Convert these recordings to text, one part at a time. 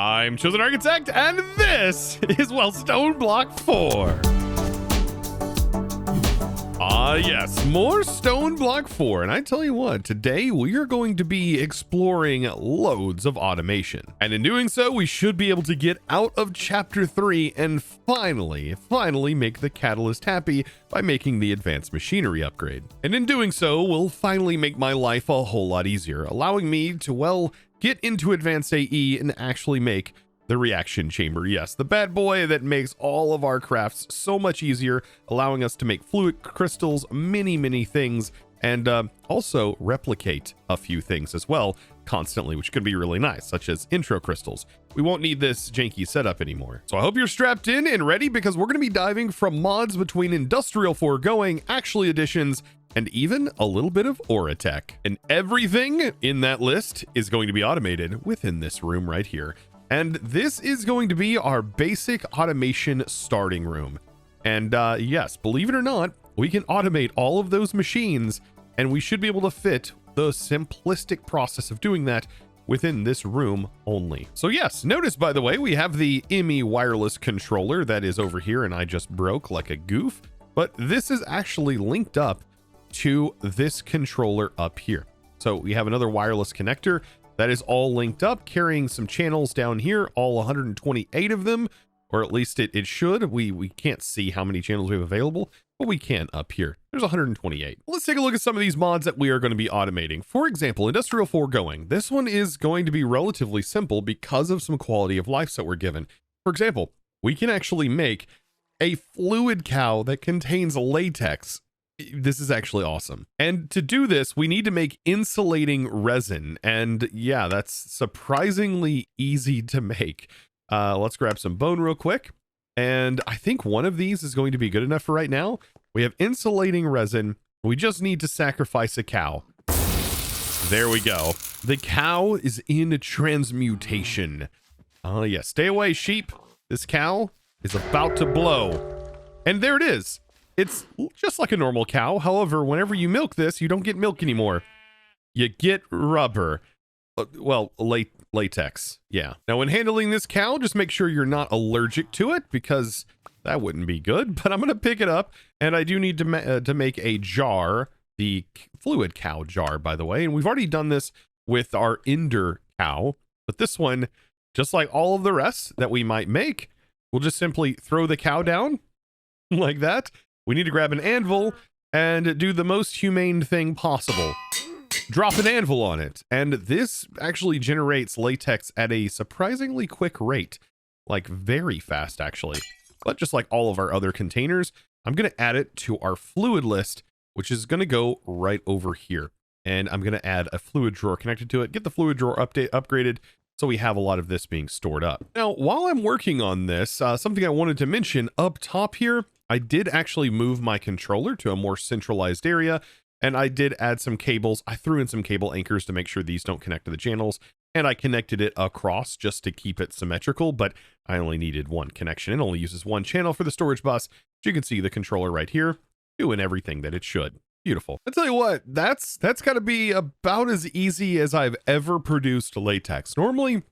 I'm ChosenArchitect, and this is, well, Stoneblock 4. Yes, more Stoneblock 4, and I tell you what, today we are going to be exploring loads of automation. And in doing so, we should be able to get out of Chapter 3 and finally make the Catalyst happy by making the advanced machinery upgrade. And in doing so, we'll finally make my life a whole lot easier, allowing me to, well, get into advanced AE and actually make the reaction chamber. Yes, the bad boy that makes all of our crafts so much easier, allowing us to make fluid crystals, many things, and also replicate a few things as well constantly, which could be really nice, such as intro crystals. We won't need this janky setup anymore. So I hope you're strapped in and ready, because we're going to be diving from mods between industrial foregoing, actually additions, and even a little bit of Oritech. And everything in that list is going to be automated within this room right here. And this is going to be our basic automation starting room. And yes, believe it or not, we can automate all of those machines, and we should be able to fit the simplistic process of doing that within this room only. So yes, notice, by the way, we have the IMI wireless controller that is over here, and I just broke like a goof, but this is actually linked up to this controller up here. So we have another wireless connector that is all linked up, carrying some channels down here, all 128 of them, or at least it should. We can't see how many channels we have available, but we can up here. There's 128. Let's take a look at some of these mods that we are going to be automating. For example, industrial foregoing. This one is going to be relatively simple because of some quality of life that we're given. For example, we can actually make a fluid cow that contains latex. This is actually awesome. And to do this, we need to make insulating resin. And yeah, that's surprisingly easy to make. Let's grab some bone real quick. And I think one of these is going to be good enough for right now. We have insulating resin. We just need to sacrifice a cow. There we go. The cow is in transmutation. Yeah, stay away, sheep. This cow is about to blow. And there it is. It's just like a normal cow. However, whenever you milk this, you don't get milk anymore. You get rubber. Well, latex. Yeah. Now, when handling this cow, just make sure you're not allergic to it, because that wouldn't be good. But I'm going to pick it up, and I do need to make a jar, the fluid cow jar, by the way. And we've already done this with our Ender cow. But this one, just like all of the rest that we might make, we'll just simply throw the cow down like that. We need to grab an anvil and do the most humane thing possible. Drop an anvil on it. And this actually generates latex at a surprisingly quick rate. Like very fast, actually. But just like all of our other containers, I'm going to add it to our fluid list, which is going to go right over here. And I'm going to add a fluid drawer connected to it, get the fluid drawer upgraded, so we have a lot of this being stored up. Now, while I'm working on this, something I wanted to mention up top here, I did actually move my controller to a more centralized area, and I did add some cables. I threw in some cable anchors to make sure these don't connect to the channels, and I connected it across just to keep it symmetrical, but I only needed one connection. It only uses one channel for the storage bus. So you can see the controller right here doing everything that it should. Beautiful. I tell you what, that's got to be about as easy as I've ever produced latex. Normally,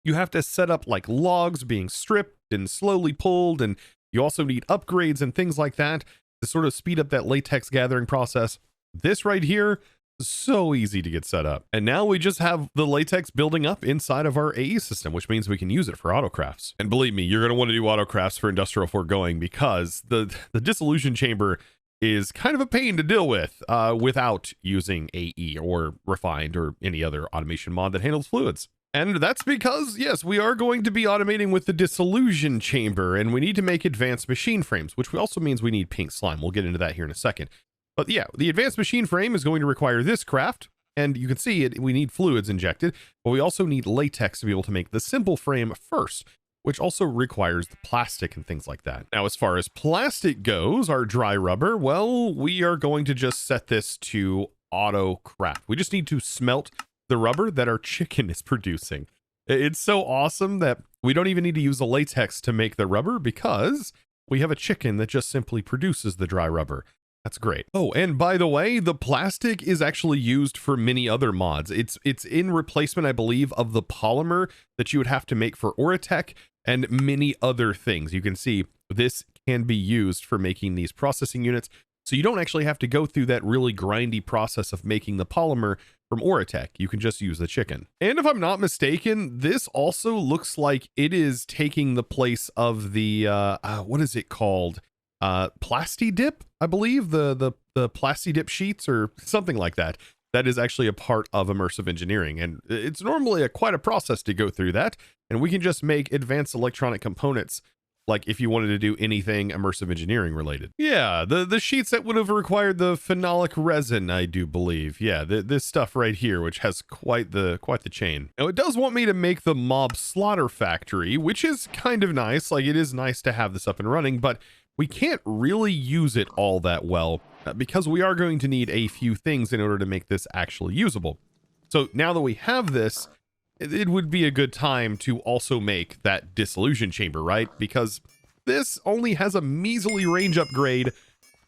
you have to set up like logs being stripped and slowly pulled, and you also need upgrades and things like that to sort of speed up that latex gathering process. This right here is so easy to get set up. And now we just have the latex building up inside of our AE system, which means we can use it for autocrafts. And believe me, you're going to want to do autocrafts for industrial foregoing, because the dissolution chamber is kind of a pain to deal with without using AE or refined or any other automation mod that handles fluids. And that's because, yes, we are going to be automating with the dissolution chamber, and we need to make advanced machine frames, which also means we need pink slime. We'll get into that here in a second. But yeah, the advanced machine frame is going to require this craft, and you can see it. We need fluids injected, but we also need latex to be able to make the simple frame first, which also requires the plastic and things like that. Now, as far as plastic goes, our dry rubber, well, we are going to just set this to Autocraft. We just need to smelt the rubber that our chicken is producing. It's so awesome that we don't even need to use the latex to make the rubber, because we have a chicken that just simply produces the dry rubber. That's great. Oh, and by the way, the plastic is actually used for many other mods. It's in replacement, I believe, of the polymer that you would have to make for Oritech and many other things. You can see this can be used for making these processing units. So you don't actually have to go through that really grindy process of making the polymer from Oritech. You can just use the chicken. And if I'm not mistaken, this also looks like it is taking the place of the, what is it called? Plasti dip, I believe, the Plasti dip sheets or something like that. That is actually a part of immersive engineering, and it's normally quite a process to go through that. And we can just make advanced electronic components, like if you wanted to do anything immersive engineering related. Yeah, the sheets that would have required the phenolic resin, I do believe. Yeah, this stuff right here, which has quite the chain. Now it does want me to make the mob slaughter factory, which is kind of nice. Like, it is nice to have this up and running, but we can't really use it all that well because we are going to need a few things in order to make this actually usable. So now that we have this, it would be a good time to also make that dissolution chamber, right? Because this only has a measly range upgrade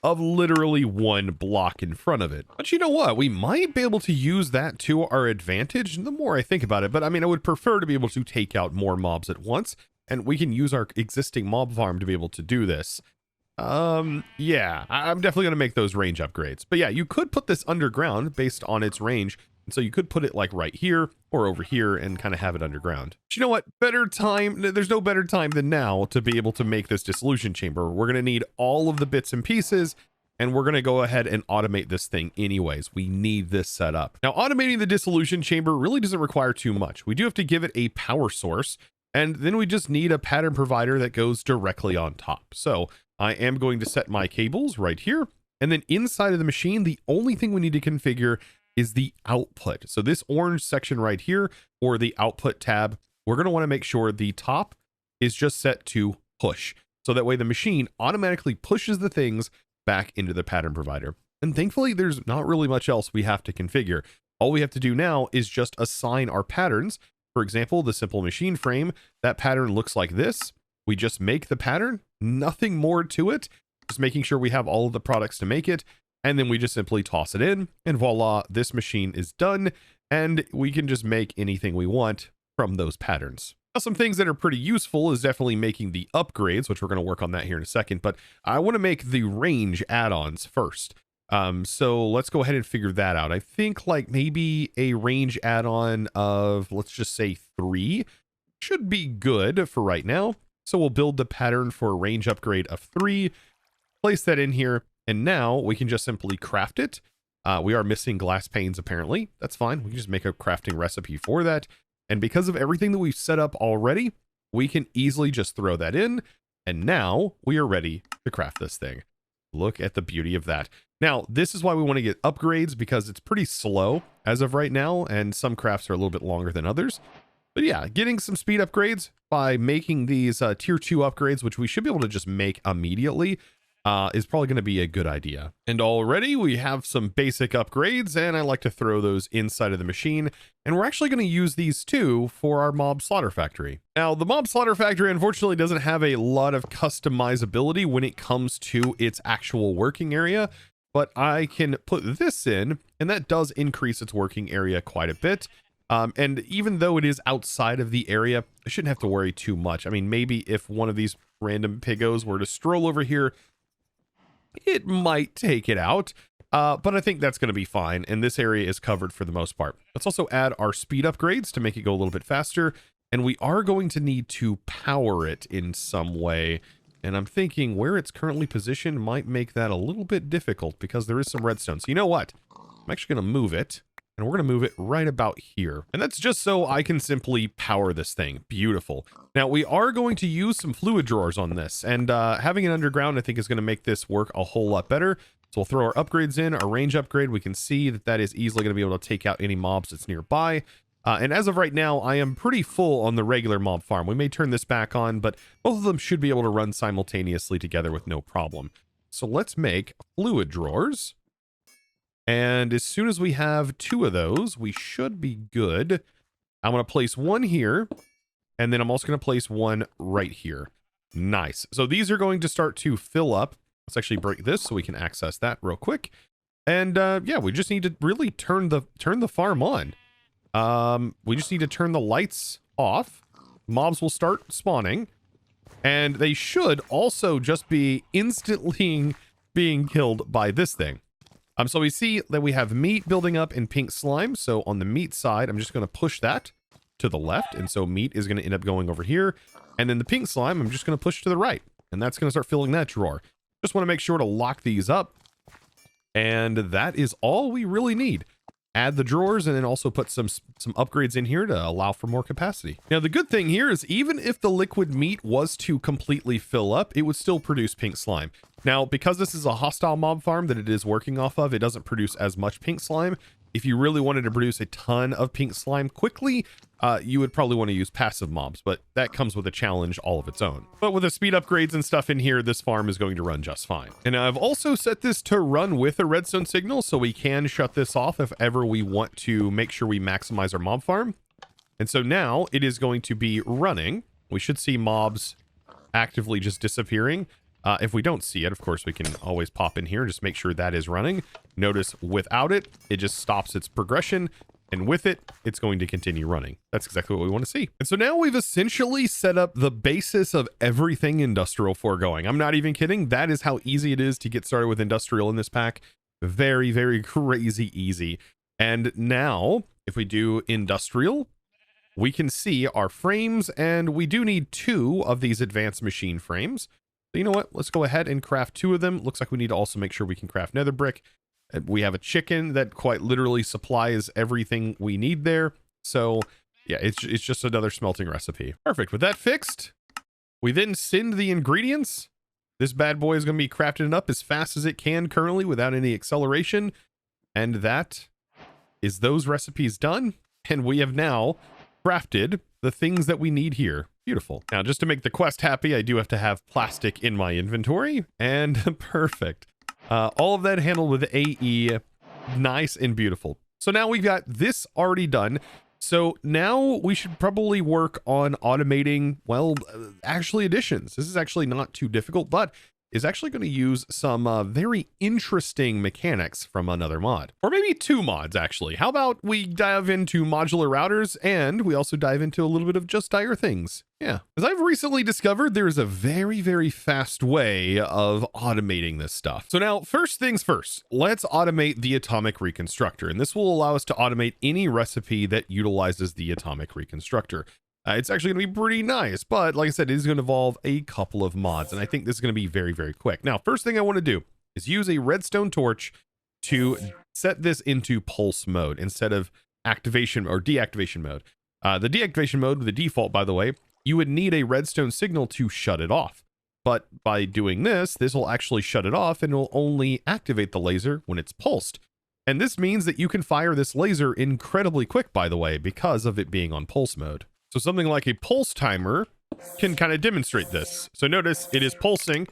of literally 1 block in front of it. But you know what? We might be able to use that to our advantage the more I think about it. But I mean, I would prefer to be able to take out more mobs at once, and we can use our existing mob farm to be able to do this. Yeah, I'm definitely going to make those range upgrades. But yeah, you could put this underground based on its range. And so you could put it like right here or over here and kind of have it underground. But you know what? Better time. There's no better time than now to be able to make this dissolution chamber. We're going to need all of the bits and pieces, and we're going to go ahead and automate this thing anyways. We need this set up. Now, automating the dissolution chamber really doesn't require too much. We do have to give it a power source, and then we just need a pattern provider that goes directly on top. So I am going to set my cables right here. And then inside of the machine, the only thing we need to configure is the output. So this orange section right here, or the output tab, we're going to want to make sure the top is just set to push. So that way the machine automatically pushes the things back into the pattern provider. And thankfully, there's not really much else we have to configure. All we have to do now is just assign our patterns. For example, the simple machine frame, that pattern looks like this. We just make the pattern, nothing more to it, just making sure we have all of the products to make it. And then we just simply toss it in, and voila, this machine is done. And we can just make anything we want from those patterns. Now, some things that are pretty useful is definitely making the upgrades, which we're going to work on that here in a second. But I want to make the range add-ons first. So let's go ahead and figure that out. I think like maybe a range add-on of, let's just say 3 should be good for right now. So we'll build the pattern for a range upgrade of 3, place that in here, and now we can just simply craft it. We are missing glass panes apparently. That's fine. We can just make a crafting recipe for that. And because of everything that we've set up already, we can easily just throw that in. And now we are ready to craft this thing. Look at the beauty of that. Now, this is why we want to get upgrades, because it's pretty slow as of right now, and some crafts are a little bit longer than others. But yeah, getting some speed upgrades by making these tier 2 upgrades, which we should be able to just make immediately, is probably going to be a good idea. And already we have some basic upgrades, and I like to throw those inside of the machine. And we're actually going to use these too for our mob slaughter factory. Now, the mob slaughter factory unfortunately doesn't have a lot of customizability when it comes to its actual working area, but I can put this in, and that does increase its working area quite a bit. And even though it is outside of the area, I shouldn't have to worry too much. I mean, maybe if one of these random piggos were to stroll over here, it might take it out, but I think that's going to be fine. And this area is covered for the most part. Let's also add our speed upgrades to make it go a little bit faster. And we are going to need to power it in some way. And I'm thinking where it's currently positioned might make that a little bit difficult because there is some redstone. So you know what? I'm actually going to move it. And we're going to move it right about here. And that's just so I can simply power this thing. Beautiful. Now, we are going to use some fluid drawers on this. And having it underground, I think, is going to make this work a whole lot better. So we'll throw our upgrades in. Our range upgrade, we can see that that is easily going to be able to take out any mobs that's nearby. And as of right now, I am pretty full on the regular mob farm. We may turn this back on, but both of them should be able to run simultaneously together with no problem. So let's make fluid drawers. And as soon as we have 2 of those, we should be good. I'm going to place one here, and then I'm also going to place one right here. Nice. So these are going to start to fill up. Let's actually break this so we can access that real quick. And yeah, we just need to really turn the farm on. We just need to turn the lights off. Mobs will start spawning, and they should also just be instantly being killed by this thing. So we see that we have meat building up in pink slime. So on the meat side, I'm just going to push that to the left. And so meat is going to end up going over here. And then the pink slime, I'm just going to push to the right. And that's going to start filling that drawer. Just want to make sure to lock these up. And that is all we really need. Add the drawers and then also put some upgrades in here to allow for more capacity. Now, the good thing here is even if the liquid meat was to completely fill up, it would still produce pink slime. Now, because this is a hostile mob farm that it is working off of, it doesn't produce as much pink slime. If you really wanted to produce a ton of pink slime quickly, you would probably want to use passive mobs, but that comes with a challenge all of its own. But with the speed upgrades and stuff in here, this farm is going to run just fine. And I've also set this to run with a redstone signal, so we can shut this off if ever we want to make sure we maximize our mob farm. And so now it is going to be running. We should see mobs actively just disappearing. If we don't see it, of course, we can always pop in here and just make sure that is running. Notice without it, it just stops its progression. And with it, it's going to continue running. That's exactly what we want to see. And so now we've essentially set up the basis of everything industrial foregoing. I'm not even kidding. That is how easy it is to get started with industrial in this pack. Very, very crazy easy. And now if we do industrial, we can see our frames, and we do need 2 of these advanced machine frames. So you know what? Let's go ahead and craft 2 of them. Looks like we need to also make sure we can craft nether brick. We have a chicken that quite literally supplies everything we need there. So yeah, it's just another smelting recipe. Perfect. With that fixed, we then send the ingredients. This bad boy is going to be crafting up as fast as it can currently without any acceleration. And that is those recipes done. And we have now crafted the things that we need here. Beautiful. Now, just to make the quest happy, I do have to have plastic in my inventory, and perfect. All of that handled with AE. Nice and beautiful. So now we've got this already done. So now we should probably work on automating, well, actually additions. This is actually not too difficult, but is actually going to use some very interesting mechanics from another mod, or maybe 2 mods actually. How about we dive into modular routers, and we also dive into a little bit of just dire things. Yeah, as I've recently discovered, there is a very, very fast way of automating this stuff. So now, first things first, let's automate the atomic reconstructor, and this will allow us to automate any recipe that utilizes the atomic reconstructor. It's actually going to be pretty nice, but like I said, it is going to involve a couple of mods, and I think this is going to be very, very quick. Now, first thing I want to do is use a redstone torch to set this into pulse mode instead of activation or deactivation mode. The deactivation mode, the default, by the way, you would need a redstone signal to shut it off. But by doing this, this will actually shut it off and will only activate the laser when it's pulsed. And this means that you can fire this laser incredibly quick, by the way, because of it being on pulse mode. So something like a pulse timer can kind of demonstrate this. So notice it is pulsing,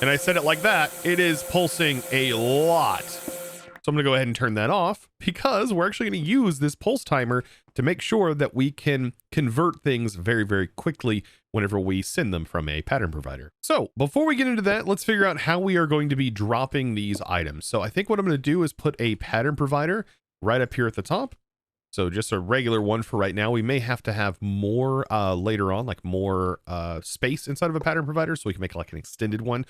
and I set it like that. It is pulsing a lot. So I'm going to go ahead and turn that off, because we're actually going to use this pulse timer to make sure that we can convert things very, very quickly whenever we send them from a pattern provider. So before we get into that, let's figure out how we are going to be dropping these items. So I think what I'm going to do is put a pattern provider right up here at the top. So just a regular one for right now. We may have to have more later on, like more space inside of a pattern provider, so we can make like an extended one.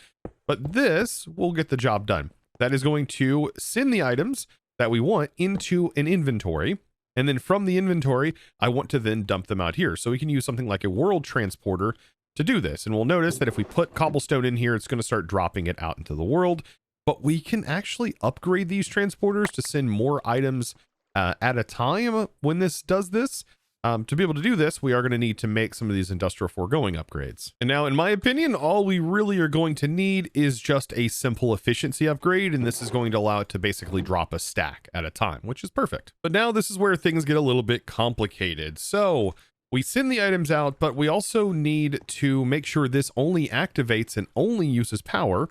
But this will get the job done. That is going to send the items that we want into an inventory. And then from the inventory, I want to then dump them out here. So we can use something like a world transporter to do this. And we'll notice that if we put cobblestone in here, it's going to start dropping it out into the world. But we can actually upgrade these transporters to send more items at a time when this does this. To be able to do this, we are going to need to make some of these industrial foregoing upgrades. And now, in my opinion, all we really are going to need is just a simple efficiency upgrade, and this is going to allow it to basically drop a stack at a time, which is perfect. But now this is where things get a little bit complicated. So we send the items out, but we also need to make sure this only activates and only uses power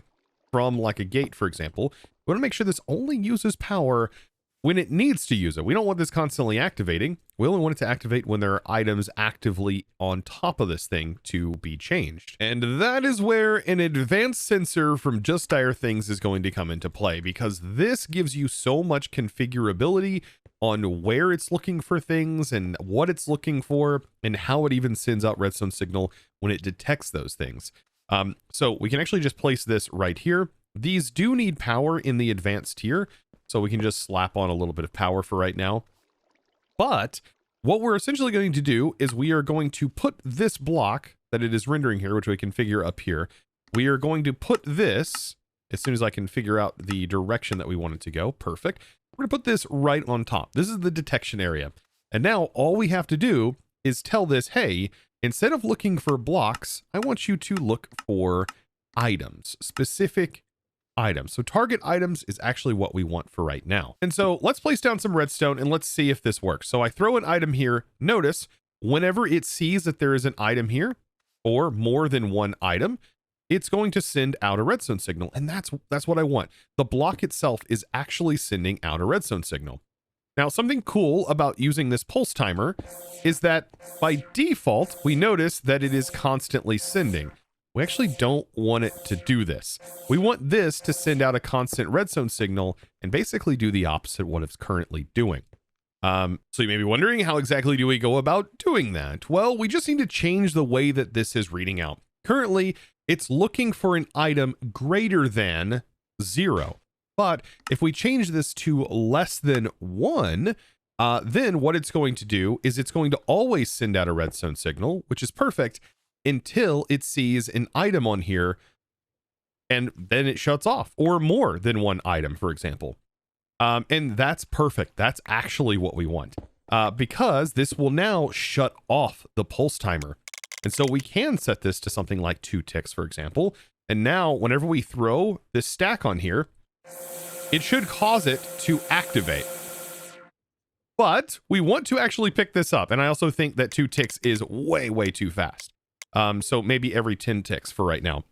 from like a gate, for example. We want to make sure this only uses power when it needs to use it. We don't want this constantly activating. We only want it to activate when there are items actively on top of this thing to be changed. And that is where an advanced sensor from Just Dire Things is going to come into play, because this gives you so much configurability on where it's looking for things and what it's looking for and how it even sends out redstone signal when it detects those things. So we can actually just place this right here. These do need power in the advanced tier, so we can just slap on a little bit of power for right now. But what we're essentially going to do is we are going to put this block that it is rendering here, which we can figure up here. We are going to put this, as soon as I can figure out the direction that we want it to go. Perfect. We're going to put this right on top. This is the detection area. And now all we have to do is tell this, hey, instead of looking for blocks, I want you to look for items, specific items. So target items is actually what we want for right now. And so let's place down some redstone and let's see if this works. So I throw an item here. Notice whenever it sees that there is an item here or more than one item, it's going to send out a redstone signal. And that's what I want. The block itself is actually sending out a redstone signal. Now, something cool about using this pulse timer is that by default, we notice that it is constantly sending. We actually don't want it to do this. We want this to send out a constant redstone signal and basically do the opposite of what it's currently doing. So you may be wondering, how exactly do we go about doing that? Well, we just need to change the way that this is reading out. Currently, it's looking for an item greater than 0. But if we change this to less than 1, then what it's going to do is it's going to always send out a redstone signal, which is perfect, until it sees an item on here, and then it shuts off, or more than one item, for example. And that's perfect. That's actually what we want, because this will now shut off the pulse timer. And so we can set this to something like 2 ticks, for example. And now whenever we throw this stack on here, it should cause it to activate. But we want to actually pick this up. And I also think that 2 ticks is way, way too fast. So maybe every 10 ticks for right now.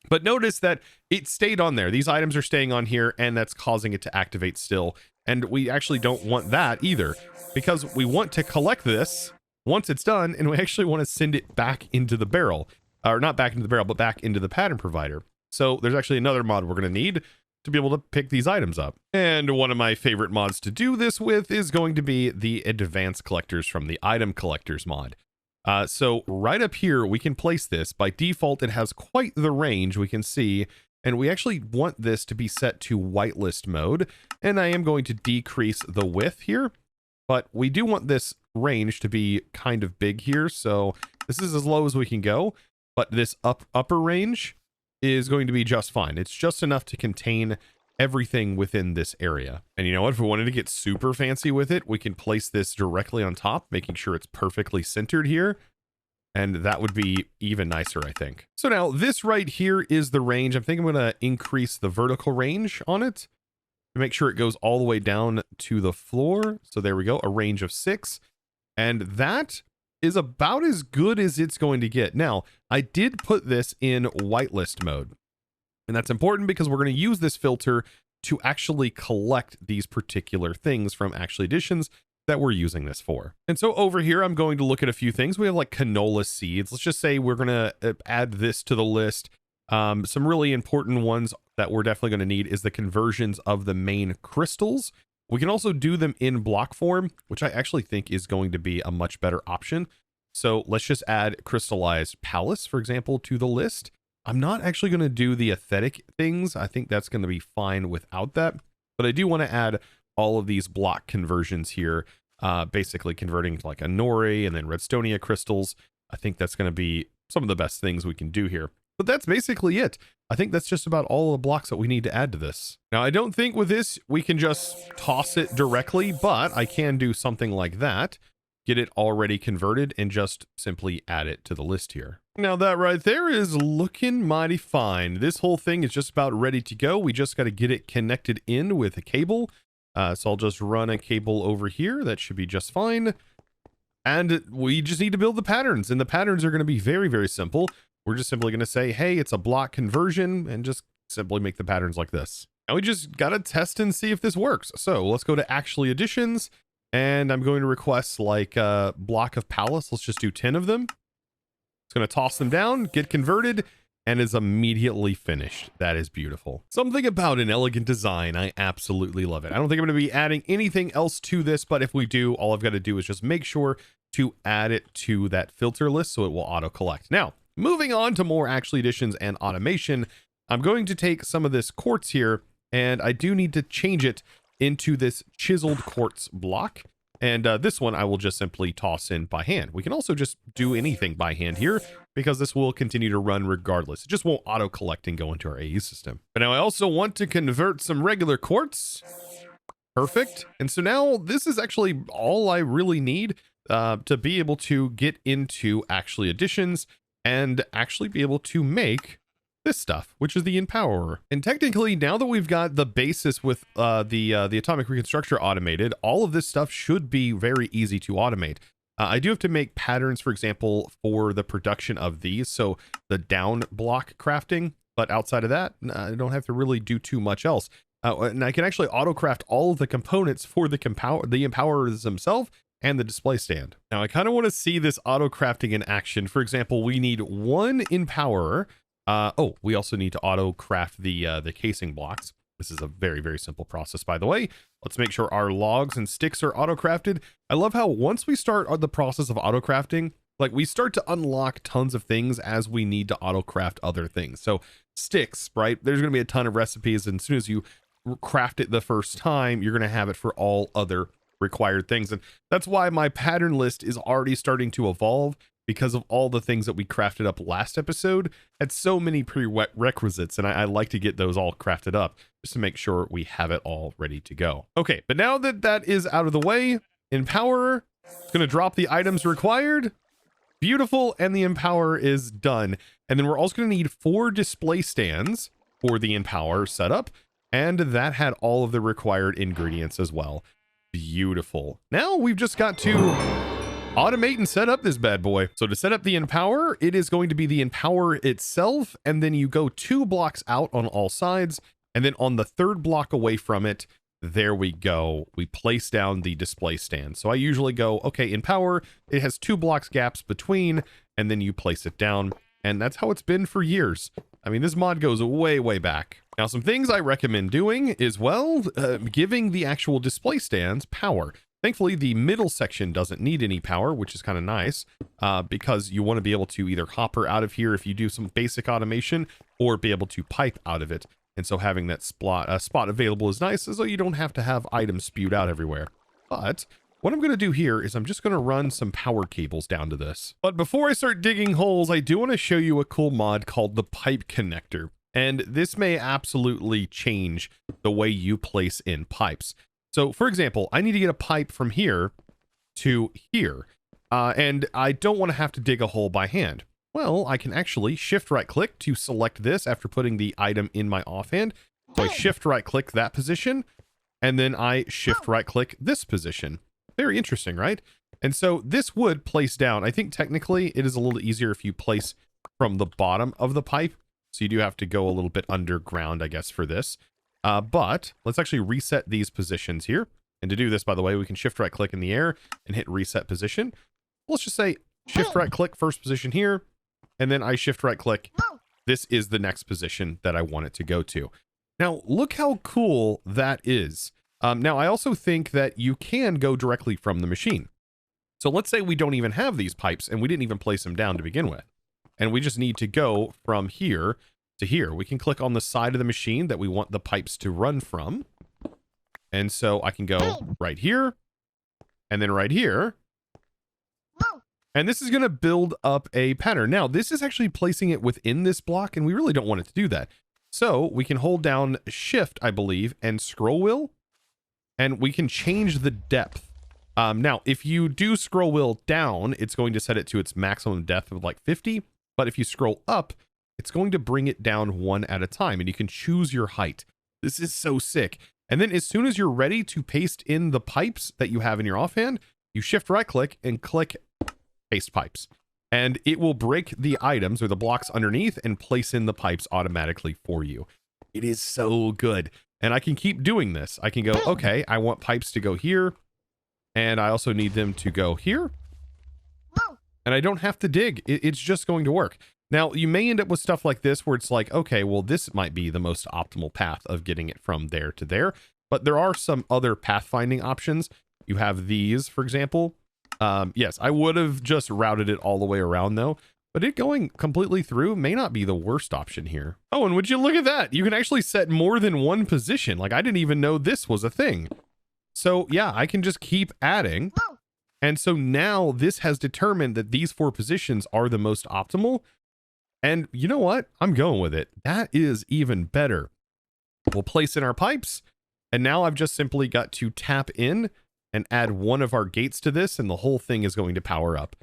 But notice that it stayed on there. These items are staying on here, and that's causing it to activate still. And we actually don't want that either, because we want to collect this once it's done, and we actually want to send it back into the barrel. Or not back into the barrel, but back into the pattern provider. So there's actually another mod we're going to need to be able to pick these items up. And one of my favorite mods to do this with is going to be the advanced collectors from the item collectors mod. So right up here, we can place this. By default, it has quite the range we can see, and we actually want this to be set to whitelist mode. And I am going to decrease the width here, but we do want this range to be kind of big here. So this is as low as we can go, but this upper range is going to be just fine. It's just enough to contain everything within this area. And you know what? If we wanted to get super fancy with it, we can place this directly on top, making sure it's perfectly centered here. And that would be even nicer, I think. So now this right here is the range. I think I'm going to increase the vertical range on it to make sure it goes all the way down to the floor. So there we go, a range of 6. And that is about as good as it's going to get. Now, I did put this in whitelist mode. And that's important because we're going to use this filter to actually collect these particular things from Actually Editions that we're using this for. And so over here, I'm going to look at a few things. We have like canola seeds. Let's just say we're going to add this to the list. Some really important ones that we're definitely going to need is the conversions of the main crystals. We can also do them in block form, which I actually think is going to be a much better option. So let's just add crystallized palace, for example, to the list. I'm not actually going to do the aesthetic things. I think that's going to be fine without that. But I do want to add all of these block conversions here, basically converting to like a Nori and then Redstonia crystals. I think that's going to be some of the best things we can do here. But that's basically it. I think that's just about all the blocks that we need to add to this. Now, I don't think with this, we can just toss it directly, but I can do something like that. Get it already converted and just simply add it to the list here. Now that right there is looking mighty fine. This whole thing is just about ready to go. We just got to get it connected in with a cable. So I'll just run a cable over here. That should be just fine. And we just need to build the patterns, and the patterns are going to be very, very simple. We're just simply going to say, hey, it's a block conversion, and just simply make the patterns like this. Now we just got to test and see if this works. So let's go to actually additions, and I'm going to request like a block of pallets. Let's just do 10 of them. It's going to toss them down, get converted, and is immediately finished. That is beautiful. Something about an elegant design, I absolutely love it. I don't think I'm going to be adding anything else to this, but if we do, all I've got to do is just make sure to add it to that filter list so it will auto collect. Now, moving on to more actually additions and automation, I'm going to take some of this quartz here, and I do need to change it into this chiseled quartz block. And this one I will just simply toss in by hand. We can also just do anything by hand here because this will continue to run regardless. It just won't auto collect and go into our AE system. But now I also want to convert some regular quartz. Perfect. And so now this is actually all I really need to be able to get into actually additions and actually be able to make this stuff, which is the Empowerer. And technically, now that we've got the basis with the atomic reconstructor automated, all of this stuff should be very easy to automate. I do have to make patterns, for example, for the production of these, so the down block crafting, but outside of that, I don't have to really do too much else. And I can actually autocraft all of the components for the Empowerers themselves and the display stand. Now, I kind of want to see this auto crafting in action. For example, we need one Empowerer. Oh, we also need to auto craft the casing blocks. This is a very, very simple process, by the way. Let's make sure our logs and sticks are auto crafted. I love how once we start the process of auto crafting, like we start to unlock tons of things as we need to auto craft other things. So sticks, right? There's going to be a ton of recipes, and as soon as you craft it the first time, you're going to have it for all other required things. And that's why my pattern list is already starting to evolve, because of all the things that we crafted up last episode. Had so many prerequisites, and I like to get those all crafted up just to make sure we have it all ready to go. Okay, but now that that is out of the way, Empowerer, it's going to drop the items required. Beautiful, and the Empowerer is done. And then we're also going to need 4 display stands for the Empowerer setup, and that had all of the required ingredients as well. Beautiful. Now we've just got to automate and set up this bad boy. So to set up the Empowerer, it is going to be the Empowerer itself, and then you go 2 blocks out on all sides, and then on the 3rd block away from it, there we go. We place down the display stand. So I usually go, okay, Empowerer, it has 2 blocks gaps between, and then you place it down, and that's how it's been for years. I mean, this mod goes way, way back. Now, some things I recommend doing is, well, giving the actual display stands power. Thankfully, the middle section doesn't need any power, which is kind of nice, because you want to be able to either hopper out of here if you do some basic automation, or be able to pipe out of it. And so having that spot available is nice, so you don't have to have items spewed out everywhere. But what I'm going to do here is I'm just going to run some power cables down to this. But before I start digging holes, I do want to show you a cool mod called the pipe connector. And this may absolutely change the way you place in pipes. So, for example, I need to get a pipe from here to here, and I don't want to have to dig a hole by hand. Well, I can actually shift right click to select this after putting the item in my offhand. So I shift right click that position, and then I shift right click this position. Very interesting, right? And so this would place down. I think technically it is a little easier if you place from the bottom of the pipe. So you do have to go a little bit underground, I guess, for this. But let's actually reset these positions here. And to do this, by the way, we can shift right click in the air and hit reset position. Let's just say shift right click first position here, and then I shift right click. This is the next position that I want it to go to. Now, look how cool that is. Now, I also think that you can go directly from the machine. So let's say we don't even have these pipes and we didn't even place them down to begin with. And we just need to go from here to here. We can click on the side of the machine that we want the pipes to run from. And so I can go right here and then right here. And this is going to build up a pattern. Now, this is actually placing it within this block, and we really don't want it to do that. So we can hold down Shift, I believe, and scroll wheel, and we can change the depth. Now, if you do scroll wheel down, it's going to set it to its maximum depth of like 50. But if you scroll up, it's going to bring it down 1 at a time, and you can choose your height. This is so sick. And then as soon as you're ready to paste in the pipes that you have in your offhand, you shift right click and click paste pipes. And it will break the items or the blocks underneath and place in the pipes automatically for you. It is so good. And I can keep doing this. I can go, okay, I want pipes to go here. And I also need them to go here. And I don't have to dig. It's just going to work. Now, you may end up with stuff like this where it's like, okay, well, this might be the most optimal path of getting it from there to there. But there are some other pathfinding options. You have these, for example. Yes, I would have just routed it all the way around, though. But it going completely through may not be the worst option here. Oh, and would you look at that? You can actually set more than one position. Like, I didn't even know this was a thing. So, yeah, I can just keep adding. And so now this has determined that these 4 positions are the most optimal. And you know what? I'm going with it. That is even better. We'll place in our pipes. And now I've just simply got to tap in and add one of our gates to this, and the whole thing is going to power up.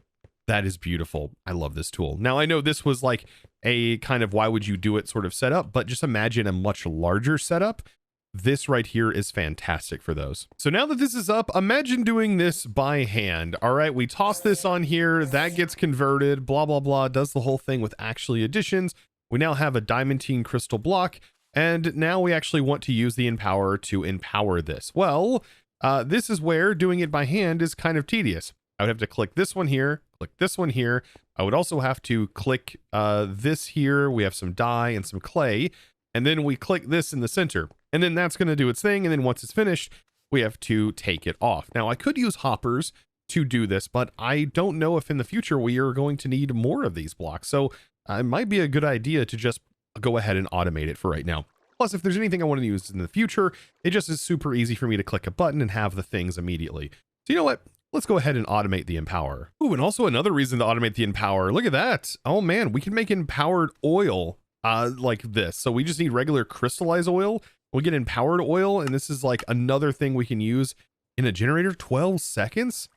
That is beautiful. I love this tool. Now, I know this was like a kind of why would you do it sort of setup, but just imagine a much larger setup. This right here is fantastic for those. So now that this is up, imagine doing this by hand. All right, we toss this on here, that gets converted, blah, blah, blah, does the whole thing with actually additions. We now have a diamantine crystal block, and now we actually want to use the empower to empower this. Well, this is where doing it by hand is kind of tedious. I would have to click this one here, click this one here. I would also have to click this here. We have some dye and some clay, and then we click this in the center. And then that's going to do its thing. And then once it's finished, we have to take it off. Now, I could use hoppers to do this, but I don't know if in the future we are going to need more of these blocks. So it might be a good idea to just go ahead and automate it for right now. Plus, if there's anything I want to use in the future, it just is super easy for me to click a button and have the things immediately. So you know what? Let's go ahead and automate the empower. Ooh, and also another reason to automate the empower. Look at that. Oh man, we can make empowered oil like this. So we just need regular crystallized oil. We get empowered oil, and this is like another thing we can use in a generator. 12 seconds.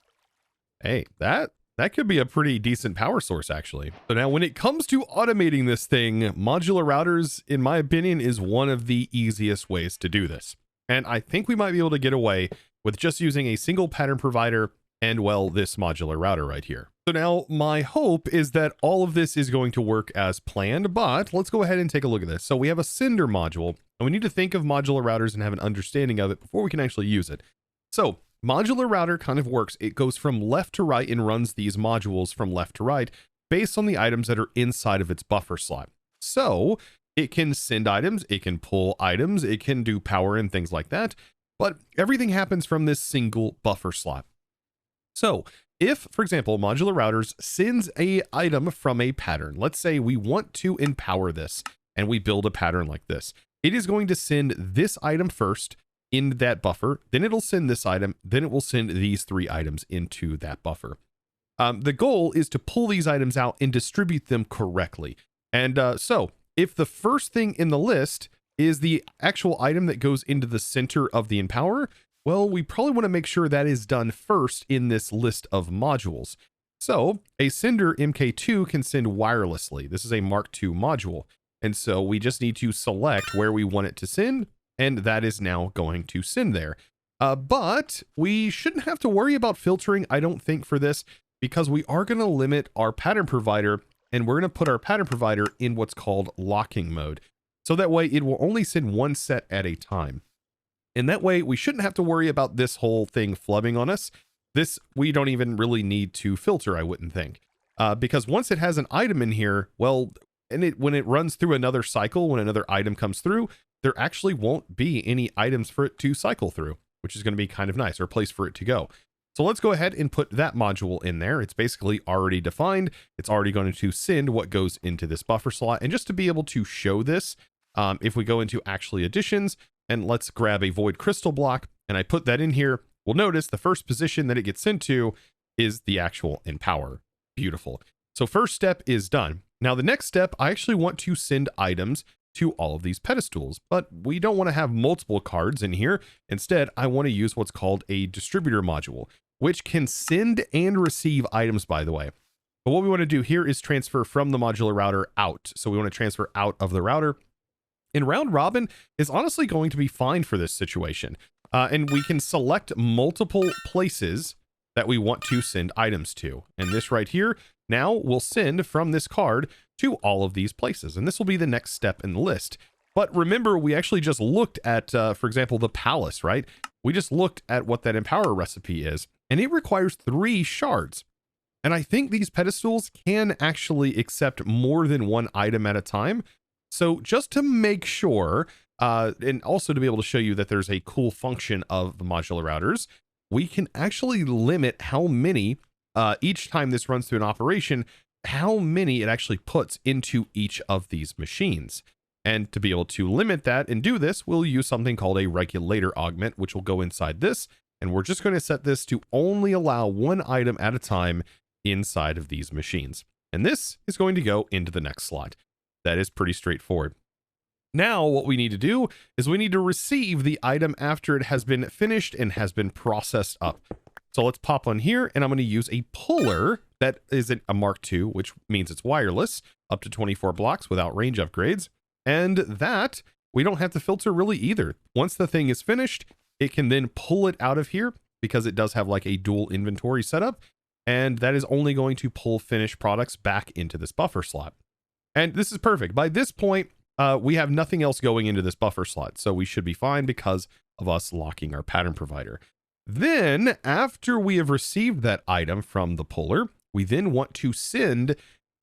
Hey, that could be a pretty decent power source, actually. So now when it comes to automating this thing, modular routers, in my opinion, is one of the easiest ways to do this. And I think we might be able to get away with just using a single pattern provider and, well, this modular router right here. So now my hope is that all of this is going to work as planned, but let's go ahead and take a look at this. So we have a Cinder module, and we need to think of modular routers and have an understanding of it before we can actually use it. So modular router kind of works. It goes from left to right and runs these modules from left to right based on the items that are inside of its buffer slot. So it can send items, it can pull items, it can do power and things like that, but everything happens from this single buffer slot. So if, for example, modular routers sends a item from a pattern, let's say we want to empower this and we build a pattern like this, it is going to send this item first in that buffer, then it'll send this item, then it will send these 3 items into that buffer. The goal is to pull these items out and distribute them correctly. And so if the first thing in the list is the actual item that goes into the center of the empower, well, we probably want to make sure that is done first in this list of modules. So a Sender MK2 can send wirelessly. This is a Mark II module. And so we just need to select where we want it to send, and that is now going to send there. But we shouldn't have to worry about filtering, I don't think, for this, because we are going to limit our pattern provider, and we're going to put our pattern provider in what's called locking mode. So that way it will only send one set at a time. And that way we shouldn't have to worry about this whole thing flubbing on us. This, we don't even really need to filter, I wouldn't think. Because once it has an item in here, well, and when it runs through another cycle, when another item comes through, there actually won't be any items for it to cycle through, which is going to be kind of nice, or a place for it to go. So let's go ahead and put that module in there. It's basically already defined. It's already going to send what goes into this buffer slot. And just to be able to show this, if we go into actually additions, and let's grab a void crystal block, and I put that in here, we'll notice the first position that it gets sent to is the actual empower. Beautiful. So first step is done. Now the next step, I actually want to send items to all of these pedestals, but we don't want to have multiple cards in here. Instead, I want to use what's called a distributor module, which can send and receive items, by the way. But what we want to do here is transfer from the modular router out. So we want to transfer out of the router. And round robin is honestly going to be fine for this situation. And we can select multiple places that we want to send items to. And this right here now will send from this card to all of these places. And this will be the next step in the list. But remember, we actually just looked at, for example, the palace, right? We just looked at what that empower recipe is, and it requires 3 shards. And I think these pedestals can actually accept more than 1 item at a time. So just to make sure, and also to be able to show you that there's a cool function of the modular routers, we can actually limit how many, each time this runs through an operation, how many it actually puts into each of these machines. And to be able to limit that and do this, we'll use something called a regulator augment, which will go inside this. And we're just going to set this to only allow 1 item at a time inside of these machines. And this is going to go into the next slot. That is pretty straightforward. Now, what we need to do is we need to receive the item after it has been finished and has been processed up. So let's pop on here, and I'm going to use a puller that is a Mark II, which means it's wireless, up to 24 blocks without range upgrades. And that we don't have to filter really either. Once the thing is finished, it can then pull it out of here because it does have like a dual inventory setup. And that is only going to pull finished products back into this buffer slot. And this is perfect. By this point, we have nothing else going into this buffer slot. So we should be fine because of us locking our pattern provider. Then after we have received that item from the puller, we then want to send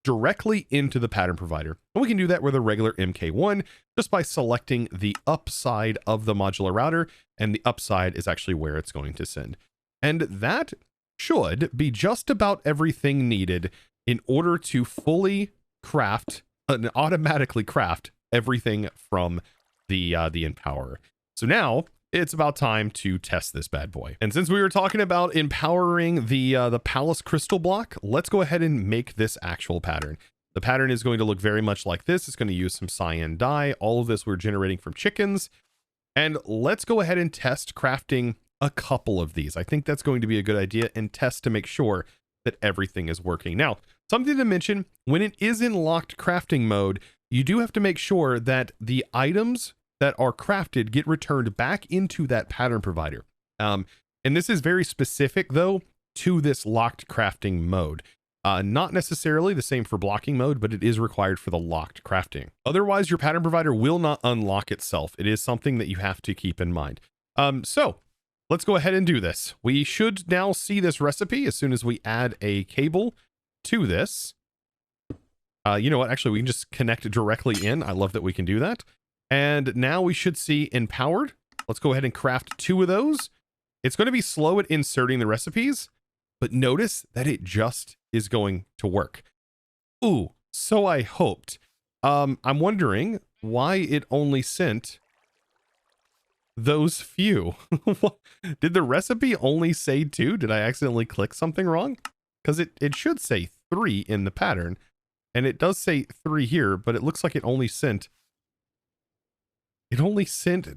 directly into the pattern provider. And we can do that with a regular MK1 just by selecting the upside of the modular router, and the upside is actually where it's going to send. And that should be just about everything needed in order to fully craft and automatically craft everything from the empower. So now it's about time to test this bad boy. And since we were talking about empowering the palace crystal block, let's go ahead and make this actual pattern. The pattern is going to look very much like this. It's going to use some cyan dye. All of this we're generating from chickens. And let's go ahead and test crafting a couple of these. I think that's going to be a good idea, and test to make sure that everything is working. Now, something to mention, when it is in locked crafting mode, you do have to make sure that the items that are crafted get returned back into that pattern provider. And this is very specific though to this locked crafting mode. Not necessarily the same for blocking mode, but it is required for the locked crafting. Otherwise, your pattern provider will not unlock itself. It is something that you have to keep in mind. So let's go ahead and do this. We should now see this recipe as soon as we add a cable to this. You know what? Actually, we can just connect directly in. I love that we can do that. And now we should see empowered. Let's go ahead and craft 2 of those. It's going to be slow at inserting the recipes, but notice that it just is going to work. Ooh, so I hoped. I'm wondering why it only sent those few. Did the recipe only say 2? Did I accidentally click something wrong? Because it should say 3 in the pattern, and it does say 3 here, but it looks like it only sent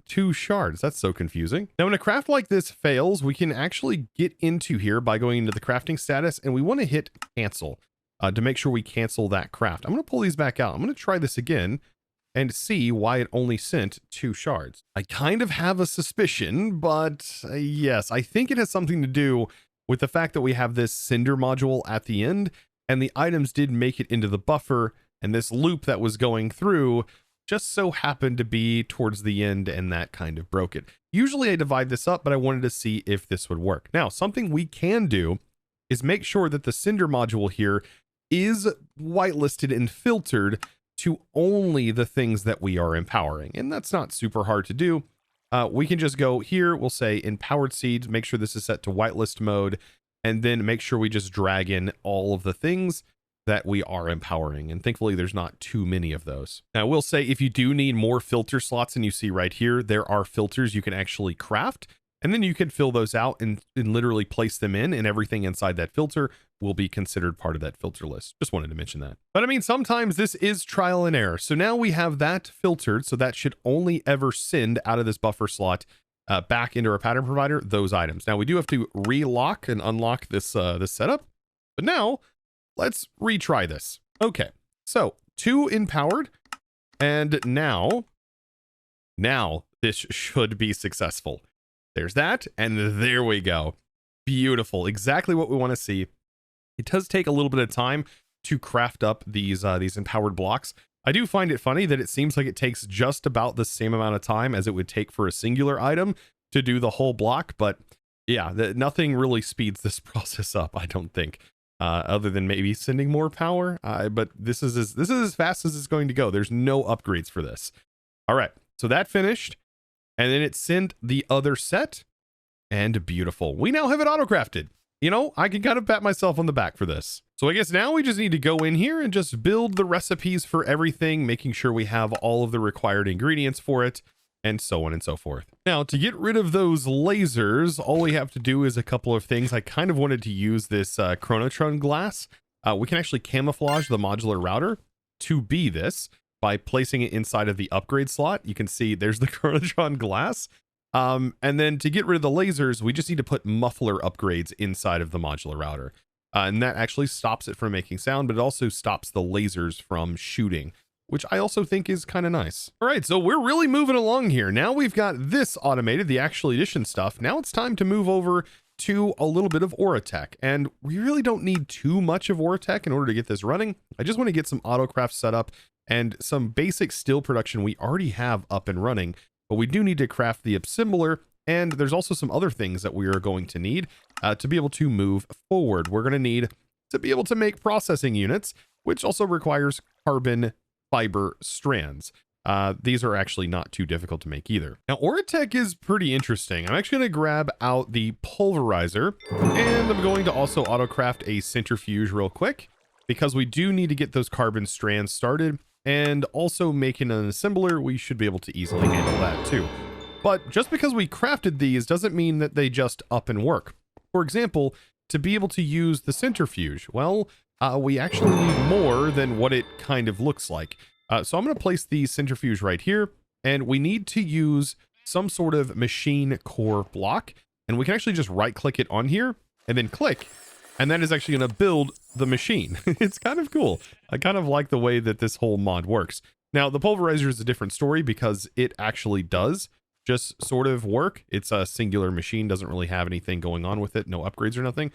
2 shards. That's so confusing. Now, when a craft like this fails, we can actually get into here by going into the crafting status, and we want to hit cancel to make sure we cancel that craft. I'm going to pull these back out. I'm going to try this again and see why it only sent 2 shards. I kind of have a suspicion, but yes, I think it has something to do with the fact that we have this cinder module at the end, and the items did make it into the buffer, and this loop that was going through just so happened to be towards the end, and that kind of broke it. Usually I divide this up, but I wanted to see if this would work. Now, something we can do is make sure that the cinder module here is whitelisted and filtered to only the things that we are empowering. And that's not super hard to do. We can just go here, we'll say empowered seeds, make sure this is set to whitelist mode, and then make sure we just drag in all of the things that we are empowering. And thankfully there's not too many of those. Now I will say, if you do need more filter slots than you see right here, there are filters you can actually craft, and then you can fill those out and literally place them in, and everything inside that filter will be considered part of that filter list. Just wanted to mention that. But I mean, sometimes this is trial and error. So now we have that filtered, so that should only ever send out of this buffer slot back into our pattern provider those items. Now we do have to relock and unlock this this setup, but now let's retry this. Okay, so 2 empowered, and now this should be successful. There's that, and there we go. Beautiful, exactly what we want to see. It does take a little bit of time to craft up these empowered blocks. I do find it funny that it seems like it takes just about the same amount of time as it would take for a singular item to do the whole block, but yeah, nothing really speeds this process up, I don't think, other than maybe sending more power. But this is as fast as it's going to go. There's no upgrades for this. All right, so that finished, and then it sent the other set, and beautiful. We now have it auto-crafted. You know, I can kind of pat myself on the back for this. So I guess now we just need to go in here and just build the recipes for everything, making sure we have all of the required ingredients for it, and so on and so forth. Now, to get rid of those lasers, all we have to do is a couple of things. I kind of wanted to use this chronotron glass. We can actually camouflage the modular router to be this by placing it inside of the upgrade slot. You can see there's the chronotron glass. And then to get rid of the lasers, we just need to put muffler upgrades inside of the modular router. And that actually stops it from making sound, but it also stops the lasers from shooting, which I also think is kind of nice. All right, so we're really moving along here. Now we've got this automated, the actual edition stuff. Now it's time to move over to a little bit of Oritech. And we really don't need too much of Oritech in order to get this running. I just want to get some Autocraft set up and some basic steel production we already have up and running. But we do need to craft the assembler, and there's also some other things that we are going to need to be able to move forward. We're going to need to be able to make processing units, which also requires carbon fiber strands. These are actually not too difficult to make either. Now, Oritech is pretty interesting. I'm actually going to grab out the pulverizer, and I'm going to also autocraft a centrifuge real quick, because we do need to get those carbon strands started. And also making an assembler, we should be able to easily handle that too. But just because we crafted these doesn't mean that they just up and work. For example, to be able to use the centrifuge, well, we actually need more than what it kind of looks like. So I'm going to place the centrifuge right here, and we need to use some sort of machine core block. And we can actually just right click it on here and then click. And that is actually going to build the machine. It's kind of cool. I kind of like the way that this whole mod works. Now, the pulverizer is a different story because it actually does just sort of work. It's a singular machine, doesn't really have anything going on with it, no upgrades or nothing.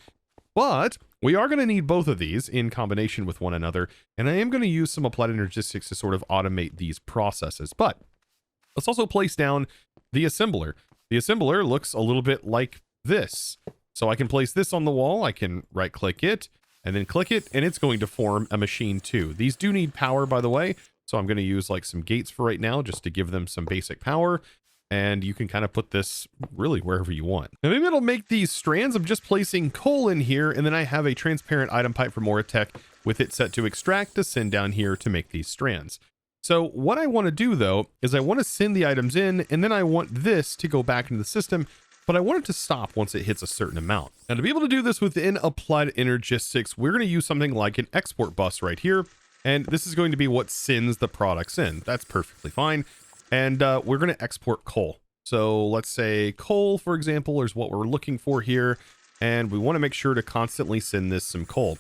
But we are going to need both of these in combination with one another. And I am going to use some applied energistics to sort of automate these processes. But let's also place down the assembler. The assembler looks a little bit like this. So I can place this on the wall, I can right click it and then click it, and it's going to form a machine too. These do need power, by the way. So I'm going to use like some gates for right now just to give them some basic power. And you can kind of put this really wherever you want. Now maybe it'll make these strands. I'm just placing coal in here, and then I have a transparent item pipe from Oritech with it set to extract to send down here to make these strands. So what I want to do though, is I want to send the items in, and then I want this to go back into the system, but I want it to stop once it hits a certain amount. Now to be able to do this within Applied Energistics, we're going to use something like an export bus right here. And this is going to be what sends the products in. That's perfectly fine. And we're going to export coal. So let's say coal, for example, is what we're looking for here. And we want to make sure to constantly send this some coal.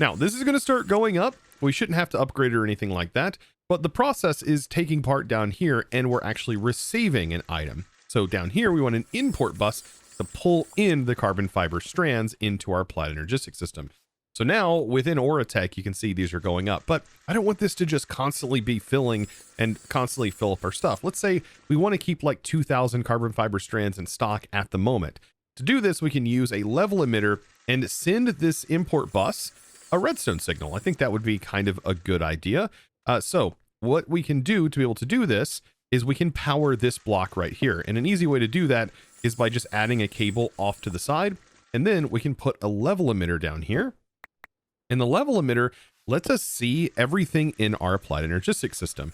Now, this is going to start going up. We shouldn't have to upgrade or anything like that. But the process is taking part down here, and we're actually receiving an item. So down here, we want an import bus to pull in the carbon fiber strands into our Applied Energistics system. So now within Oritech, you can see these are going up, but I don't want this to just constantly be filling and constantly fill up our stuff. Let's say we want to keep like 2,000 carbon fiber strands in stock at the moment. To do this, we can use a level emitter and send this import bus a redstone signal. I think that would be kind of a good idea. So what we can do to be able to do this is we can power this block right here. And an easy way to do that is by just adding a cable off to the side. And then we can put a level emitter down here. And the level emitter lets us see everything in our Applied Energistics system.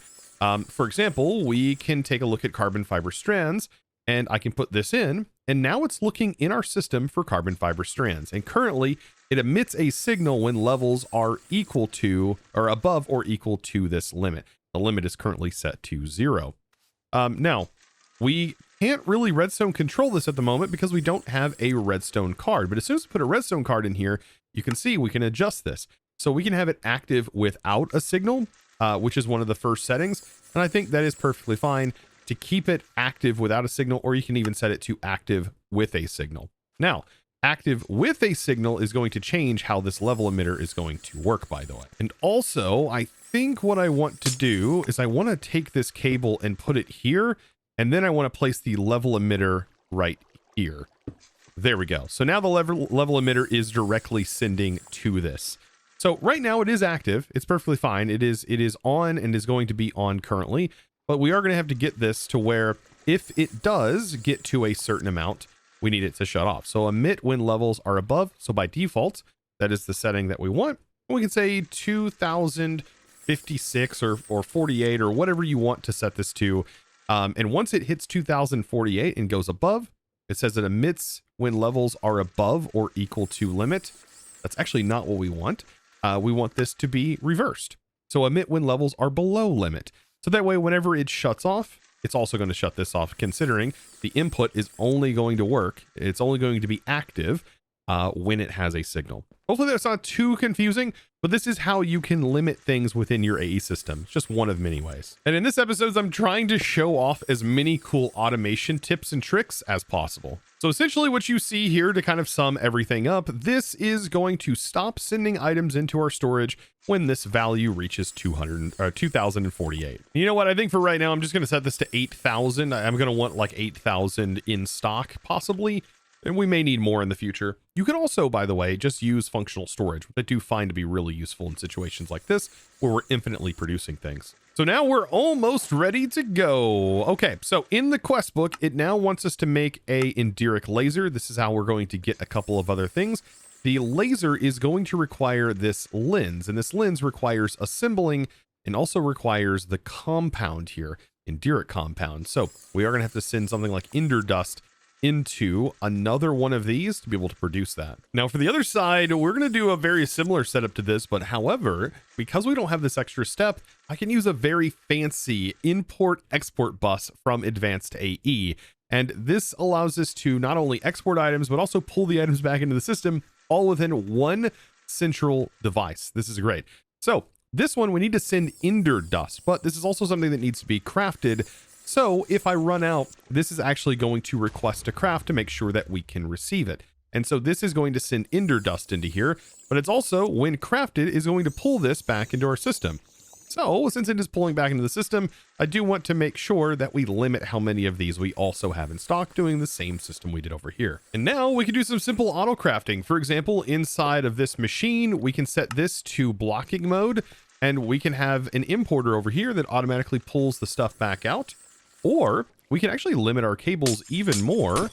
For example, we can take a look at carbon fiber strands, and I can put this in, and now it's looking in our system for carbon fiber strands. And currently it emits a signal when levels are equal to or above or equal to this limit. The limit is currently set to 0. Now, we can't really redstone control this at the moment because we don't have a redstone card. But as soon as we put a redstone card in here, you can see we can adjust this. So we can have it active without a signal, which is one of the first settings. And I think that is perfectly fine to keep it active without a signal, or you can even set it to active with a signal. Now, active with a signal is going to change how this level emitter is going to work, by the way. And also, I think what I want to do is I want to take this cable and put it here, and then I want to place the level emitter right here. There we go. So now the level emitter is directly sending to this. So right now it is active. It's perfectly fine. It is on and is going to be on currently, but we are going to have to get this to where if it does get to a certain amount, we need it to shut off. So emit when levels are above. So by default, that is the setting that we want. We can say 2056 or 48 or whatever you want to set this to. And once it hits 2048 and goes above, it says it emits when levels are above or equal to limit. That's actually not what we want. We want this to be reversed. So emit when levels are below limit. So that way, whenever it shuts off, it's also going to shut this off, considering the input is only going to work. It's only going to be active when it has a signal. Hopefully that's not too confusing, but this is how you can limit things within your AE system. It's just one of many ways. And in this episode, I'm trying to show off as many cool automation tips and tricks as possible. So essentially what you see here, to kind of sum everything up, this is going to stop sending items into our storage when this value reaches 2048. You know what? I think for right now, I'm just going to set this to 8,000. I'm going to want like 8,000 in stock, possibly. And we may need more in the future. You can also, by the way, just use functional storage, which I do find to be really useful in situations like this, where we're infinitely producing things. So now we're almost ready to go. Okay, so in the quest book, it now wants us to make a Enderic laser. This is how we're going to get a couple of other things. The laser is going to require this lens, and this lens requires assembling and also requires the compound here, Enderic compound. So we are going to have to send something like Ender Dust into another one of these to be able to produce that. Now for the other side, we're going to do a very similar setup to this, but however, because we don't have this extra step, I can use a very fancy import export bus from Advanced AE. And this allows us to not only export items, but also pull the items back into the system all within one central device. This is great. So this one, we need to send Ender Dust, but this is also something that needs to be crafted. So if I run out, this is actually going to request a craft to make sure that we can receive it. And so this is going to send Ender Dust into here, but it's also, when crafted, is going to pull this back into our system. So since it is pulling back into the system, I do want to make sure that we limit how many of these we also have in stock, doing the same system we did over here. And now we can do some simple auto crafting. For example, inside of this machine, we can set this to blocking mode, and we can have an importer over here that automatically pulls the stuff back out. Or we can actually limit our cables even more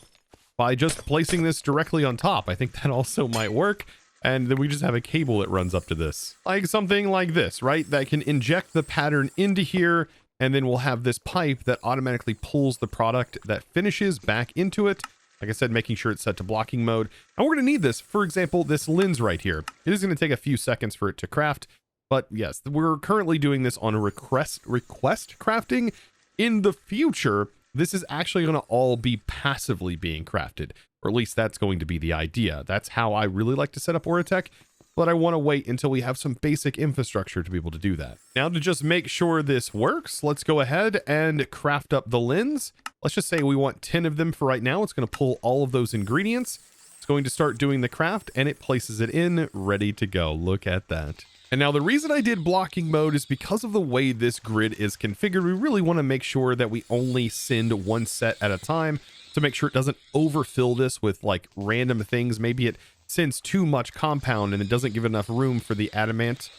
by just placing this directly on top. I think that also might work. And then we just have a cable that runs up to this. Like something like this, right? That can inject the pattern into here. And then we'll have this pipe that automatically pulls the product that finishes back into it. Like I said, making sure it's set to blocking mode. And we're going to need this. For example, this lens right here. It is going to take a few seconds for it to craft. But yes, we're currently doing this on a request crafting. In the future, this is actually going to all be passively being crafted, or at least that's going to be the idea. That's how I really like to set up Oritech, but I want to wait until we have some basic infrastructure to be able to do that. Now, to just make sure this works, let's go ahead and craft up the lens. Let's just say we want 10 of them for right now. It's going to pull all of those ingredients. It's going to start doing the craft, and it places it in, ready to go. Look at that. And now the reason I did blocking mode is because of the way this grid is configured. We really want to make sure that we only send one set at a time to make sure it doesn't overfill this with like random things. Maybe it sends too much compound and it doesn't give enough room for the adamant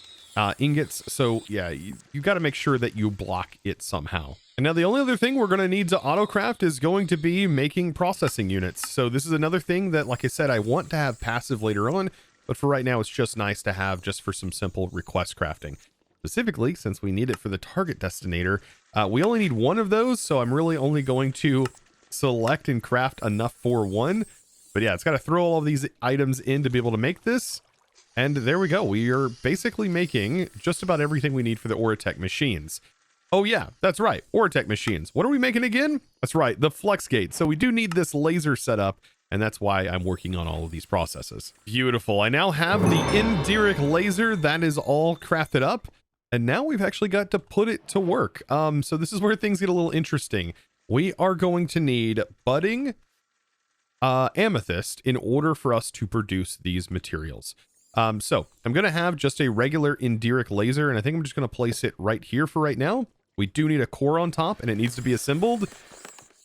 ingots. So yeah, you got to make sure that you block it somehow. And now the only other thing we're going to need to autocraft is going to be making processing units. So this is another thing that, like I said, I want to have passive later on. But for right now, it's just nice to have just for some simple request crafting. Specifically, since we need it for the target destinator, we only need one of those. So I'm really only going to select and craft enough for one. But yeah, it's got to throw all of these items in to be able to make this. And there we go. We are basically making just about everything we need for the Oritech machines. Oh yeah, that's right. Oritech machines. What are we making again? That's right, the flex gate. So we do need this laser set up. And that's why I'm working on all of these processes. Beautiful. I now have the Enderic laser. That is all crafted up. And now we've actually got to put it to work. So this is where things get a little interesting. We are going to need budding amethyst in order for us to produce these materials. So I'm going to have just a regular Enderic laser, and I think I'm just going to place it right here for right now. We do need a core on top, and it needs to be assembled.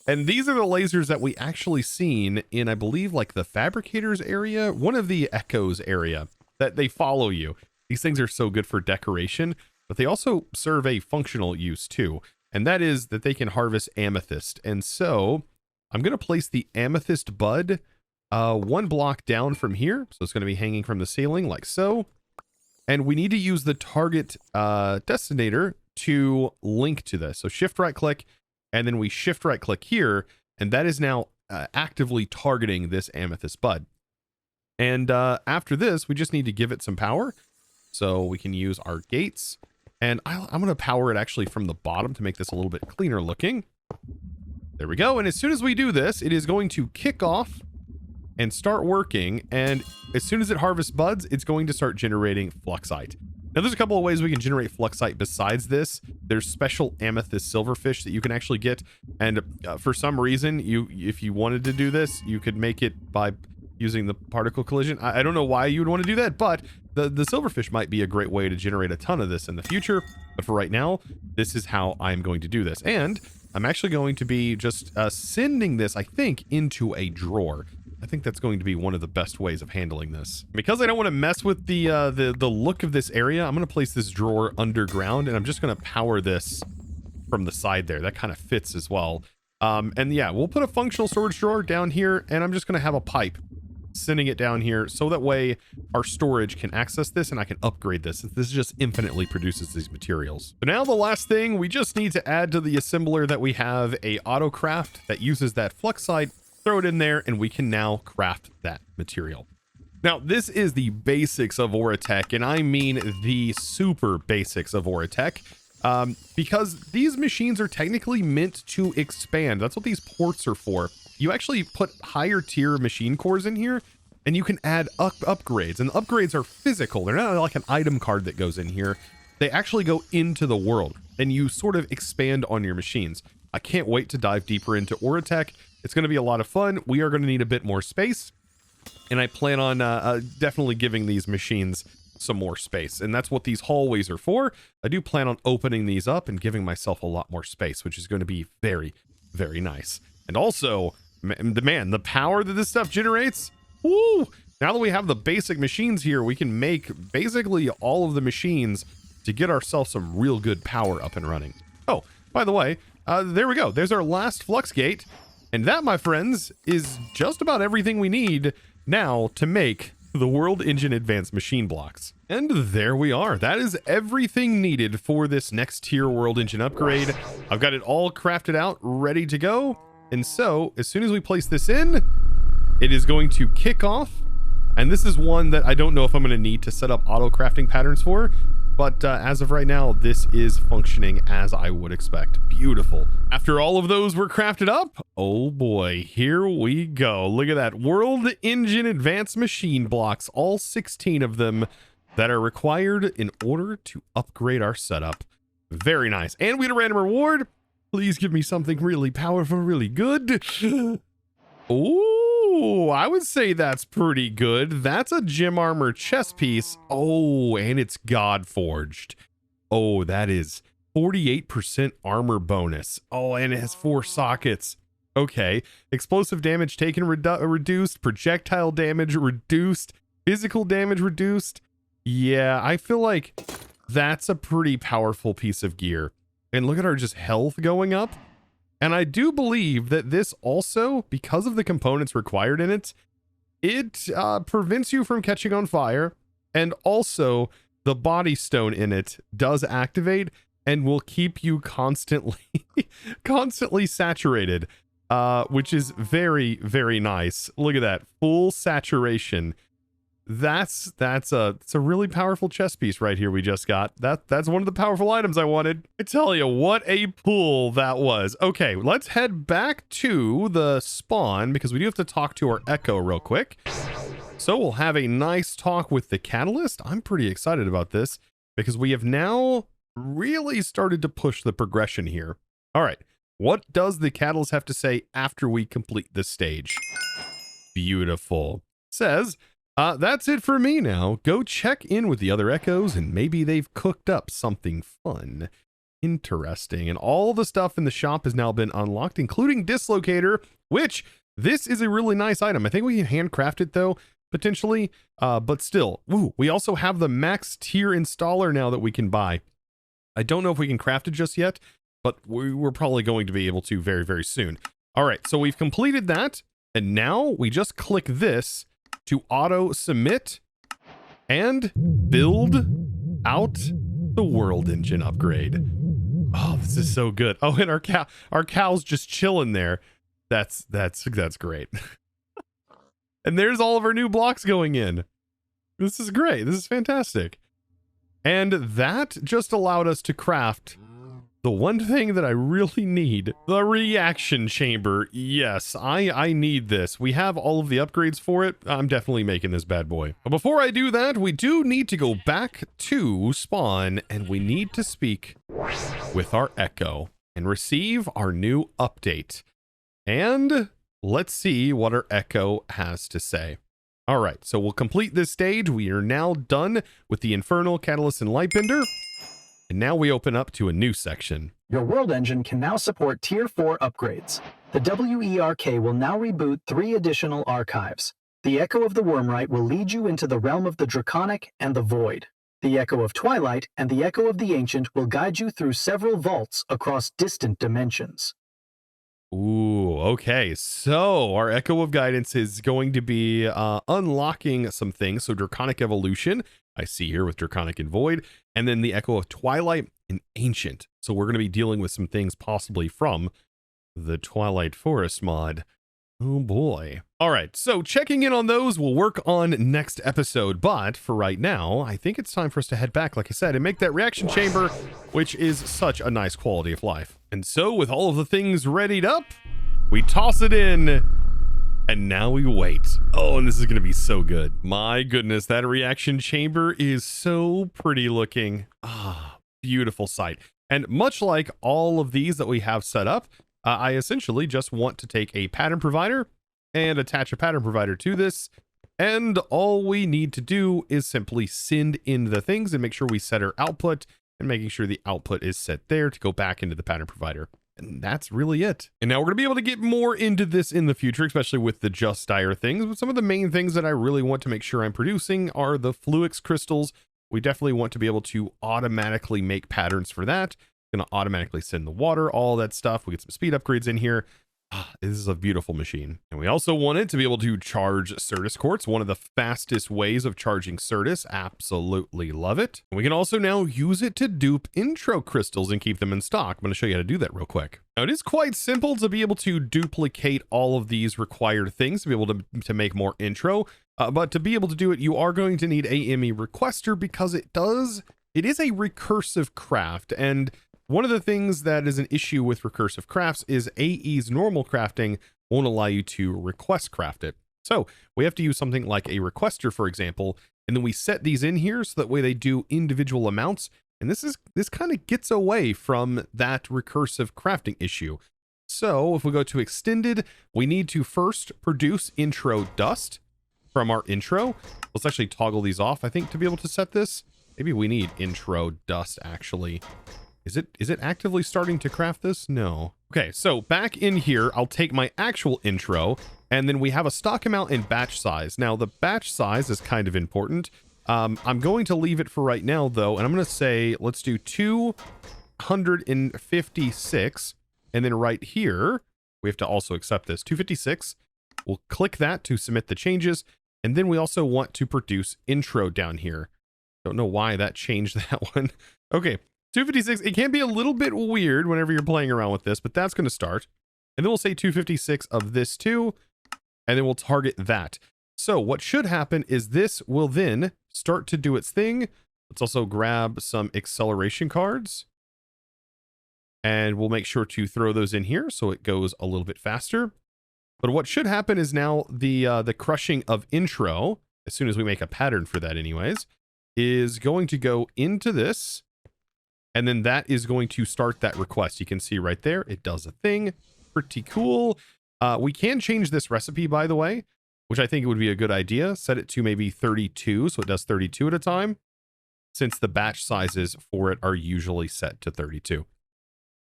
And these are the lasers that we actually seen in, I believe, like the fabricators area, one of the echoes area, that they follow you. These things are so good for decoration, but they also serve a functional use too. And that is that they can harvest amethyst. And so I'm going to place the amethyst bud one block down from here. So it's going to be hanging from the ceiling like so. And we need to use the target destinator to link to this. So shift right click, and then we shift right click here. And that is now actively targeting this amethyst bud. And after this, we just need to give it some power. So we can use our gates. And I'm going to power it actually from the bottom to make this a little bit cleaner looking. There we go. And as soon as we do this, it is going to kick off and start working. And as soon as it harvests buds, it's going to start generating fluxite. Now, there's a couple of ways we can generate fluxite besides this. There's special amethyst silverfish that you can actually get. And for some reason, if you wanted to do this, you could make it by using the particle collision. I don't know why you would want to do that, but the silverfish might be a great way to generate a ton of this in the future. But for right now, this is how I'm going to do this. And I'm actually going to be just sending this, I think, into a drawer. I think that's going to be one of the best ways of handling this. Because I don't want to mess with the look of this area, I'm going to place this drawer underground, and I'm just going to power this from the side there. That kind of fits as well. And yeah, we'll put a functional storage drawer down here, and I'm just going to have a pipe sending it down here, so that way our storage can access this and I can upgrade this. This just infinitely produces these materials. So now the last thing, we just need to add to the assembler that we have a Autocraft that uses that fluxite. Throw it in there, and we can now craft that material. Now, this is the basics of Oritech, and I mean the super basics of Oritech, because these machines are technically meant to expand. That's what these ports are for. You actually put higher tier machine cores in here, and you can add upgrades. And the upgrades are physical. They're not like an item card that goes in here. They actually go into the world, and you sort of expand on your machines. I can't wait to dive deeper into Oritech. It's going to be a lot of fun. We are going to need a bit more space, and I plan on definitely giving these machines some more space. And that's what these hallways are for. I do plan on opening these up and giving myself a lot more space, which is going to be very, very nice. And also, the power that this stuff generates, woo! Now that we have the basic machines here, we can make basically all of the machines to get ourselves some real good power up and running. Oh, by the way, there we go. There's our last flux gate. And that, my friends, is just about everything we need now to make the World Engine Advanced Machine Blocks. And there we are. That is everything needed for this next tier World Engine upgrade. I've got it all crafted out, ready to go. And so, as soon as we place this in, it is going to kick off. And this is one that I don't know if I'm going to need to set up auto crafting patterns for. But as of right now, this is functioning as I would expect. Beautiful. After all of those were crafted up, oh boy, here we go. Look at that. World Engine Advanced Machine Blocks, all 16 of them that are required in order to upgrade our setup. Very nice. And we had a random reward. Please give me something really powerful, really good. Oh, I would say that's pretty good. That's a gem armor chest piece. Oh, and it's God forged. Oh, that is 48% armor bonus. Oh, and it has 4 sockets. Okay. Explosive damage taken reduced. Projectile damage reduced. Physical damage reduced. Yeah, I feel like that's a pretty powerful piece of gear. And look at our just health going up. And I do believe that this also, because of the components required in it, it prevents you from catching on fire. And also, the body stone in it does activate and will keep you constantly saturated, which is very, very nice. Look at that. Full saturation. It's a really powerful chest piece right here we just got. That's one of the powerful items I wanted. I tell you, what a pull that was. Okay, let's head back to the spawn because we do have to talk to our Echo real quick. So we'll have a nice talk with the Catalyst. I'm pretty excited about this because we have now really started to push the progression here. All right, what does the Catalyst have to say after we complete this stage? Beautiful. It says, That's it for me now. Go check in with the other echoes and maybe they've cooked up something fun. Interesting. And all the stuff in the shop has now been unlocked, including Dislocator, which this is a really nice item. I think we can handcraft it though, potentially, but still. Ooh, we also have the max tier installer now that we can buy. I don't know if we can craft it just yet, but we're probably going to be able to very, very soon. All right, so we've completed that, and now we just click this to auto submit and build out the world engine upgrade. Oh, this is so good. Oh, and our cow's just chilling there. That's great. And there's all of our new blocks going in. This is great. This is fantastic. And that just allowed us to craft the one thing that I really need, the reaction chamber. Yes, I need this. We have all of the upgrades for it. I'm definitely making this bad boy. But before I do that, we do need to go back to spawn and we need to speak with our Echo and receive our new update. And let's see what our Echo has to say. All right, so we'll complete this stage. We are now done with the Infernal, Catalyst, and Lightbender. And now we open up to a new section. Your world engine can now support Tier 4 upgrades. The WERK will now reboot 3 additional archives. The Echo of the Wormrite will lead you into the realm of the Draconic and the Void. The Echo of Twilight and the Echo of the Ancient will guide you through several vaults across distant dimensions. Ooh, okay. So our Echo of Guidance is going to be unlocking some things. So Draconic Evolution, I see here with Draconic and Void, and then the Echo of Twilight and Ancient. So we're going to be dealing with some things possibly from the Twilight Forest mod. Oh boy. All right, so checking in on those will work on next episode, but for right now, I think it's time for us to head back, like I said, and make that reaction chamber, which is such a nice quality of life. And so with all of the things readied up, we toss it in, and now we wait. Oh, and this is gonna be so good. My goodness, that reaction chamber is so pretty looking. Ah, beautiful sight. And much like all of these that we have set up, I essentially just want to take a pattern provider and attach a pattern provider to this. And all we need to do is simply send in the things and make sure we set our output and making sure the output is set there to go back into the pattern provider. And that's really it. And now we're going to be able to get more into this in the future, especially with the Just Dire things. But some of the main things that I really want to make sure I'm producing are the Fluix crystals. We definitely want to be able to automatically make patterns for that. Going to automatically send the water, all that stuff. We get some speed upgrades in here. This is a beautiful machine. And we also wanted to be able to charge Certus quartz, one of the fastest ways of charging Certus. Absolutely love it. And we can also now use it to dupe intro crystals and keep them in stock. I'm going to show you how to do that real quick. Now it is quite simple to be able to duplicate all of these required things to be able to make more intro. But to be able to do it, you are going to need AME requester because it is a recursive craft. And one of the things that is an issue with recursive crafts is AE's normal crafting won't allow you to request craft it. So we have to use something like a requester, for example, and then we set these in here so that way they do individual amounts. And this kind of gets away from that recursive crafting issue. So if we go to extended, we need to first produce intro dust from our intro. Let's actually toggle these off, I think, to be able to set this. Maybe we need intro dust actually. Is it actively starting to craft this? No. Okay, so back in here, I'll take my actual intro, and then we have a stock amount and batch size. Now, the batch size is kind of important. I'm going to leave it for right now, though, and I'm going to say, let's do 256, and then right here, we have to also accept this, 256. We'll click that to submit the changes, and then we also want to produce intro down here. Don't know why that changed that one. Okay. 256, it can be a little bit weird whenever you're playing around with this, but that's going to start. And then we'll say 256 of this too, and then we'll target that. So what should happen is this will then start to do its thing. Let's also grab some acceleration cards. And we'll make sure to throw those in here so it goes a little bit faster. But what should happen is now the crushing of intro, as soon as we make a pattern for that anyways, is going to go into this. And then that is going to start that request. You can see right there, it does a thing. Pretty cool. We can change this recipe, by the way. which I think would be a good idea. Set it to maybe 32, so it does 32 at a time, since the batch sizes for it are usually set to 32.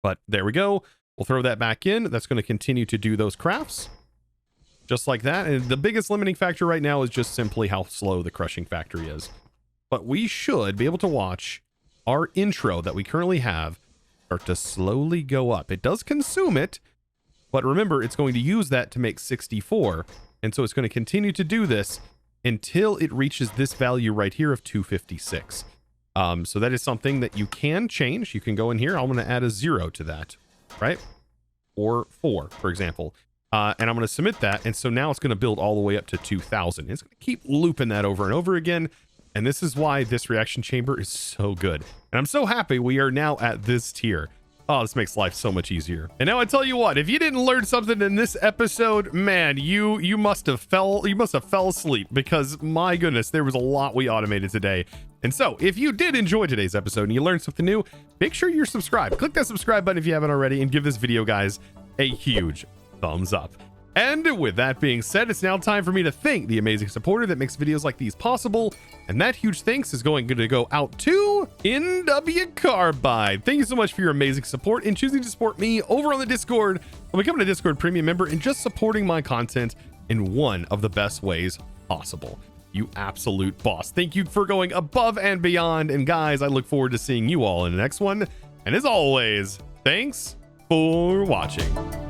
But there we go. We'll throw that back in. That's going to continue to do those crafts just like that. And the biggest limiting factor right now is just simply how slow the crushing factory is. But we should be able to watch our intro that we currently have start to slowly go up. It does consume it, but remember, it's going to use that to make 64. And so it's going to continue to do this until it reaches this value right here of 256. So that is something that you can change. You can go in here. I'm going to add a 0 to that, right? Or 4, for example. And I'm going to submit that. And so now it's going to build all the way up to 2000. It's going to keep looping that over and over again. And this is why this reaction chamber is so good. And I'm so happy we are now at this tier. Oh, this makes life so much easier. And now I tell you what, if you didn't learn something in this episode, man, you must have fell asleep, because my goodness, there was a lot we automated today. And so if you did enjoy today's episode and you learned something new, make sure you're subscribed. Click that subscribe button if you haven't already, and give this video, guys, a huge thumbs up. And with that being said, it's now time for me to thank the amazing supporter that makes videos like these possible. And that huge thanks is going to go out to NW Carbide. Thank you so much for your amazing support in choosing to support me over on the Discord, or becoming a Discord premium member, and just supporting my content in one of the best ways possible. You absolute boss. Thank you for going above and beyond. And guys, I look forward to seeing you all in the next one. And as always, thanks for watching.